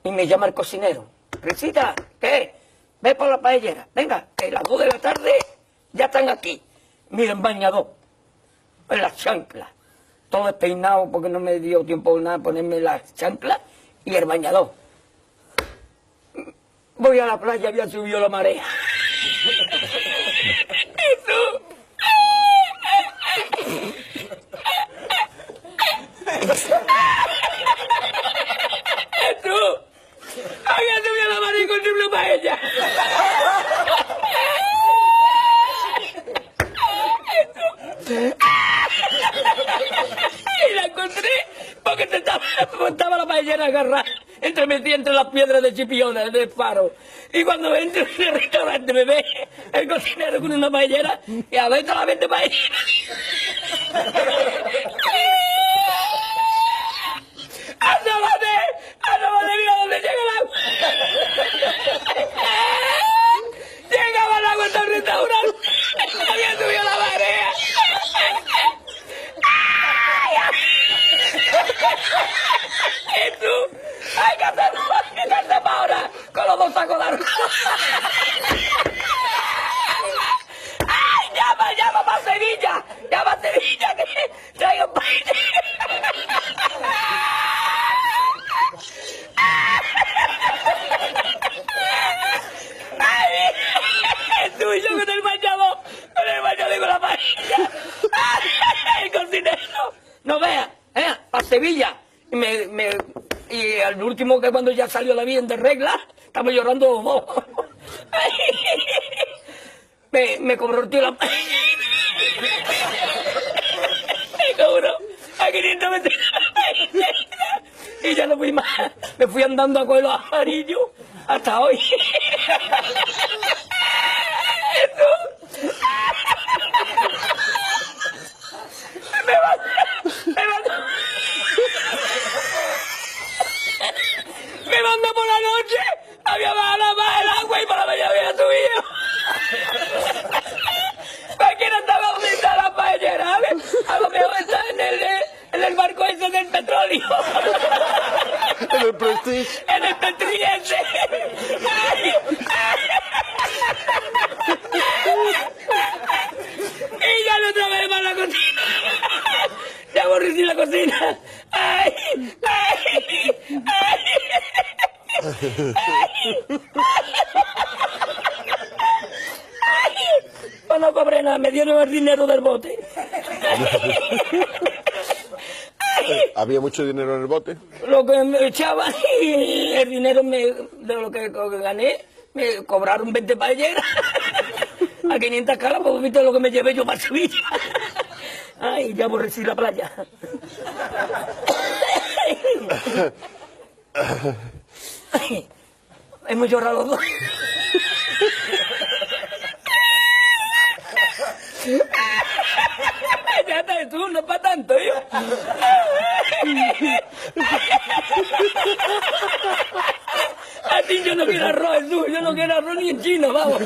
Y me llama el cocinero. Risita, ¿qué? Ve por la paellera. Venga, que a las 2 de la tarde ya están aquí. Miren, bañador. En las chanclas. Todo despeinado porque no me dio tiempo nada ponerme las chanclas y el bañador. Voy a la playa, había subido la marea. Eso. Eso. Había subido la marea con una paella. Y la encontré porque estaba la paellera agarrada metida entre las piedras de Chipiona, del faro. Y cuando entro en el restaurante me ve el cocinero con una paellera y a ver toda la vez de paellera. ¡Asómate, mira dónde llega el agua! Llegaba el agua hasta el restaurante. Había subido la marea. ¡Eso! ¡Hay que hacer para ahora! ¡Con los 2 sacos de arroz! ¡Ay, llama para Sevilla! ¡Llama a Sevilla que traigo paella! ¡Ay! ¡Tú y yo con el bañador y con la paella! ¡Ay, el cocinero! ¡No veas! ¡Para Sevilla! Y al último, que cuando ya salió la bien de regla, estamos llorando los dos. Me cobró el tío la... Me cobró a 500 metros. Y ya no fui más. Me fui andando a coger los amarillos hasta hoy. Me manda por la noche, había bajado más el agua y por la mañana había subido. Cualquiera estaba donde está la paellera, ¿sabes? A lo mejor está en el barco ese del petróleo. En el Prestige. En el Prestige ese. Y ya no otra vez para la cocina. Ya aborrecí la cocina. ¡Ay! ¡Ay! ¡Ay! Pues no cobré nada, me dieron el dinero del bote. ¿Había mucho dinero en el bote? Lo que me echaban y el dinero de lo que gané, me cobraron 20 paelleras. A 500 caras, pues viste lo que me llevé yo para Sevilla. Ay, ya aborrecí la playa. Ay, hemos llorado los dos. Ya está, tú, no es para tanto, yo. A ti yo no quiero arroz, tú, yo no quiero arroz ni en chino, vamos.